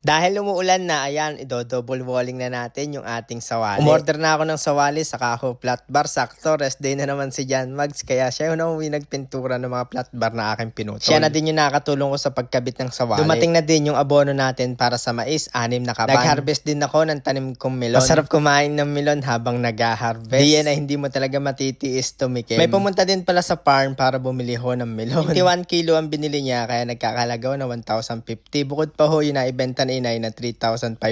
Dahil umuulan na, ayan, double walling na natin yung ating sawali. Umorder na ako ng sawali sa Kaho Flat Bar. Sakto, rest day na naman si John Mags. Kaya siya yung umuwi nagpintura ng mga flat bar na aking pinutol. Siya na din yung nakatulong ko sa pagkabit ng sawali. Dumating na din yung abono natin para sa mais, 6 na kaban. Nag-harvest din ako ng tanim kong melon. Masarap kumain ng melon habang nag-harvest. Di yan ay hindi mo talaga matitiis tumikim. May pumunta din pala sa farm para bumili ho ng melon. 21 kilo ang binili niya kaya nagkakalagaw na 1,050. Bukod pa ho yung naibenta na inay na 3,550.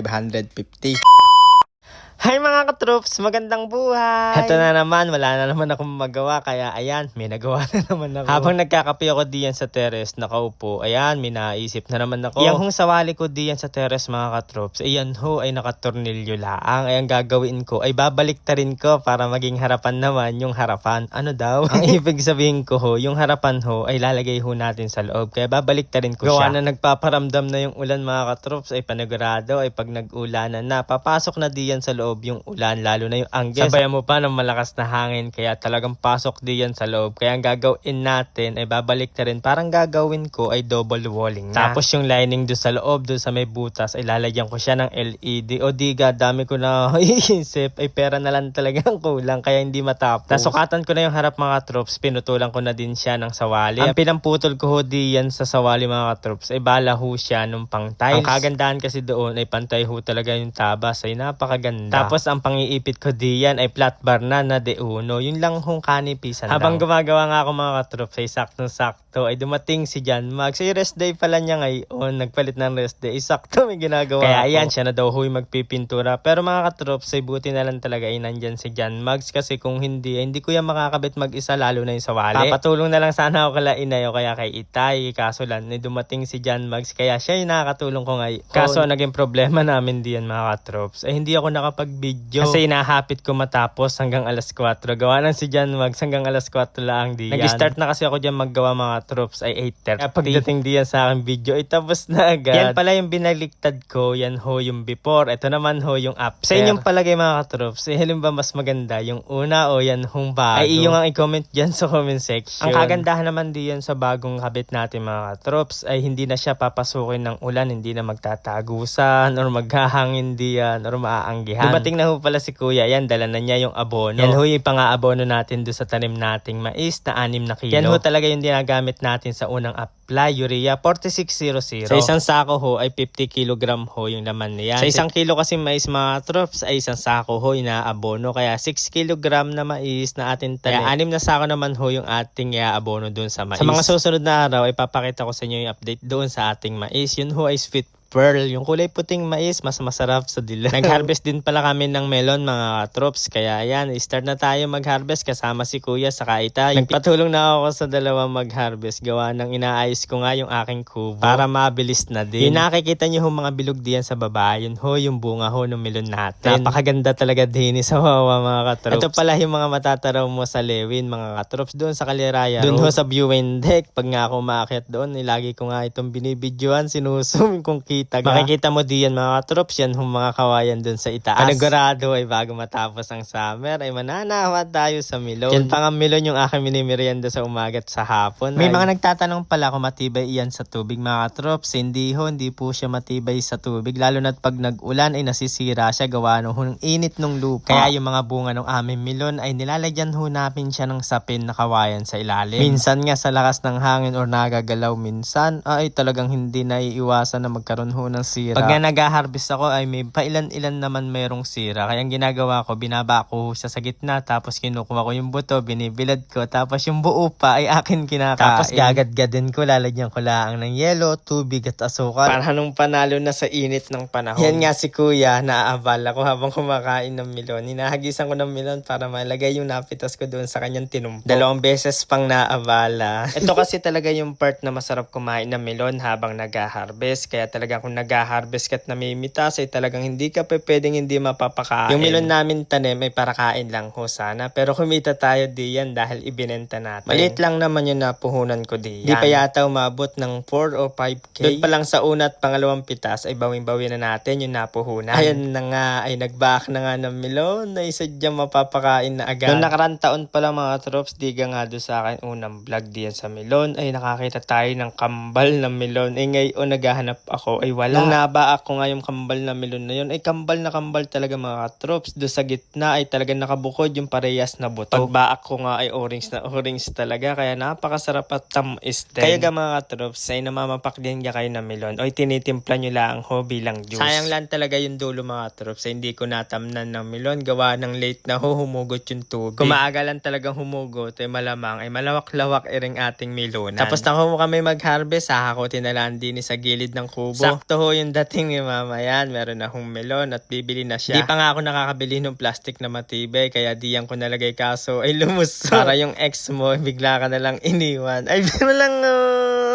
Hi mga katroops, magandang buhay! Ito na naman, wala na naman akong magawa, kaya ayan, may nagawa na naman ako. Habang nagkakape ako diyan sa terrace, nakaupo, ayan, may naisip na naman ako. Yang hong sawali ko diyan sa terrace mga katroops, ayan ho, ay nakatornilyo laang. Ay ang gagawin ko, ay babalik ta rin ko para maging harapan naman yung harapan. Ano daw? Ang ibig sabihin ko ho, yung harapan ho, ay lalagay ho natin sa loob, kaya babalik ta rin ko siya. Gawa na nagpaparamdam na yung ulan mga katroops, ay panigurado, ay pag nag-ulanan na, papasok na diyan sa loob yung ulan, lalo na yung anggel. Sabayan mo pa ng malakas na hangin, kaya talagang pasok diyan sa loob. Kaya ang gagawin natin ay babalik na rin. Parang gagawin ko ay double walling na. Tapos yung lining doon sa loob, doon sa may butas, ay lalagyan ko siya ng LED. O diga, dami ko na iisip, ay pera na lang talaga ang kulang, kaya hindi matapos. Nasukatan ko na yung harap mga troops, pinutulan ko na din siya ng sawali. Ang pinamputol ko ho diyan sa sawali mga troops, ay bala ho siya nung pang tiles. Ang kagandahan kasi doon ay pantay ho talaga yung tabas, ay napakaganda. Tapos ang pangiipit ko diyan ay flat bar na de uno. Yun lang hong kanipisan habang gumagawa nga ako mga katroops ay saktong-sakto ay dumating si John Mags. Ay rest day pala niya ngayon. Nagpalit ng rest day. Sakto may ginagawa kaya ayan siya na daw huy magpipintura. Pero mga katroops ay buti na lang talaga ay nandyan si John Mags. Kasi kung hindi, hindi ko yan makakabit mag-isa lalo na yung sawali. Papatulong na lang sana ako kala inay o kaya kay Itay. Kaso lang ay dumating si John Mags. Kaya siya yung nakakatulong ko ngayon. Kaso naging problema namin diyan mga katroops ay hindi ako nakapag-video. Kasi inahapit ko matapos hanggang alas 4. Gawa ng si John Mags hanggang alas 4 lang diyan. Nag-start na kasi ako diyan maggawa mga troops ay 8:30. Kaya pagdating diyan sa aking video ay tapos na agad. Yan pala yung binaliktad ko. Yan ho yung before. Ito naman ho yung after. Sa inyong palagay mga troops, halin ba mas maganda yung una o yan hong bago? Ay iyong ang i-comment dyan sa comment section. Ang kagandahan naman diyan sa bagong kabit natin mga troops ay hindi na siya papasukin ng ulan. Hindi na magtatagusan or maghahangin diyan or maaanggihan. Dumating na ho pala si kuya, yan dala na niya yung abono. Yan ho yung pang-aabono natin doon sa tanim nating mais na 6 na kilo. Yan ho talaga yung dinagamit natin sa unang apply, urea 4600. Sa isang sako ho ay 50 kg ho yung laman niya. Sa isang kilo kasi mais mga troops ay isang sako ho inaabono, kaya 6 kg na mais na ating tanim. Kaya 6 na sako naman ho yung ating iaabono doon sa mais. Sa mga susunod na araw ay papakita ko sa inyo yung update doon sa ating mais. Yun ho ay sweet pearl, yung kulay puting mais, mas masarap sa dilaw. Nag-harvest din pala kami ng melon mga troops, kaya ayan, start na tayo mag-harvest kasama si kuya sa Itay. Nagpatulong na ako sa dalawa mag-harvest, gawa ng inaayos ko nga yung aking kubo para mabilis na din. Yung nakikita nyo yung mga bilog diyan sa baba, yun ho yung bunga ho ng melon natin. Napakaganda talaga din sa wawa mga katroops. Ito pala yung mga matataraw mo sa Lewin mga katroops, doon sa Kaliraya doon ho sa viewing deck. Pag nga ako maakyat doon, lagi ko nga itong binibidyoan, sinusum kung makikita mo diyan mga katroops, yan yung mga kawayan dun sa itaas. Panigurado ay bago matapos ang summer ay mananawa tayo sa melon. Yan pang ang melon yung aking minimerienda sa umaga at sa hapon. May mga nagtatanong pala kung matibay iyan sa tubig mga katroops. Hindi ho, hindi po siya matibay sa tubig. Lalo na't pag nag-ulan ay nasisira siya gawa ng init ng lupa. Kaya yung mga bunga ng aming melon ay nilalagyan ho namin siya ng sapin na kawayan sa ilalim. Minsan nga sa lakas ng hangin or nagagalaw minsan ay talagang hindi naiiwasan na magkaroon ho ng sira. Pag nga nag-harvest ako ay may pailan-ilan naman mayroong sira. Kaya ang ginagawa ko, binaba ko siya sa gitna, tapos kinukuha ko yung buto, binibilad ko, tapos yung buo pa ay akin kinakain. Tapos gagadgadin ko, lalagyan ko lang ng yelo, tubig at asukal. Para nung panalo na sa init ng panahon. Yan nga si kuya, naaabala ko habang kumakain ng melon. Hinahagisan ko ng melon para malagay yung napitas ko doon sa kanyang tinumpok. 2 beses pang naabala. Ito kasi talaga yung part na masarap kumain ng melon habang nag-harvest. Kaya talaga kung nag-harvest ka at namimitas ay talagang hindi ka pwedeng hindi mapapakain. Yung melon namin tanim ay para kain lang ho sana. Pero kumita tayo diyan dahil ibinenta natin. Maliit lang naman yung napuhunan ko diyan. Di pa yata umabot ng 4 o 5K. Doon pa lang sa una at pangalawang pitas ay bawing-bawi na natin yung napuhunan. Ayan na nga ay nag-back na nga ng melon na isadyang mapapakain na agad. Noong nakarang taon pa lang mga troops, diga nga doon sa akin unang vlog diyan sa melon ay nakakita tayo ng kambal ng melon. Ngayon naghahanap ako ay ay wala. Nung nabaak ko nga yung kambal na melon na yun, ay kambal na kambal talaga mga katrops. Doon sa gitna ay talagang nakabukod yung parehas na buto. Pagbaak ko nga ay orange na orange talaga, kaya napakasarap at tamis din. Kaya ga mga katrops ay namamapak din ka kayo na melon o tinitimpla nyo lang ho bilang juice. Sayang lang talaga yung dulo mga katrops ay hindi ko natamnan ng melon, gawa ng late na ho humugot yung tubig. Kung maaga lang talagang humugot ay malamang ay malawak-lawak iring ating melonan. Tapos na ho kami mag-harvest, hahakutin na lang din sa gilid ng kubo. Sakto ho yung dating ni mama yan, meron na hong melon at bibili na siya. Di pa nga ako nakakabili ng plastic na matibay, kaya diyan ko nalagay kaso ay lumusot. Para yung ex mo, bigla ka na lang iniwan. Ay, bigla lang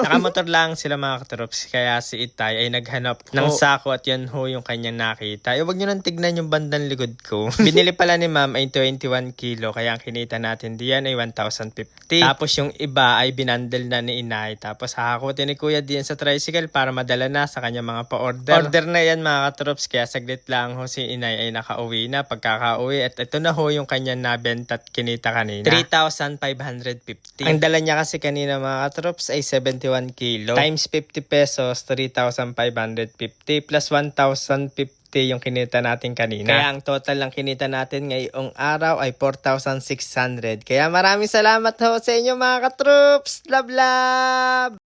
nakamotor lang sila mga katrops, kaya si Itay ay naghanap ng sako at yan ho yung kanyang nakita. Huwag nyo nang tignan yung bandang likod ko. Binili pala ni ma'am ay 21 kilo, kaya ang kinita natin diyan ay 1,050. Tapos yung iba ay binandel na ni inay. Tapos hahakutin ni kuya diyan sa tricycle para madala na sa kanyang mga pa-order. Order na yan mga katrops, kaya saglit lang ho si inay ay nakauwi na. Pagkakauwi at ito na ho yung kanyang nabenta at kinita kanina. 3,550. Ang dala niya kasi kanina mga katrops ay 71 kilo. Times 50 pesos, 3,550 plus 1,050 yung kinita natin kanina. Kaya ang total lang kinita natin ngayong araw ay 4,600. Kaya maraming salamat ho sa inyo mga katrops. Love, love!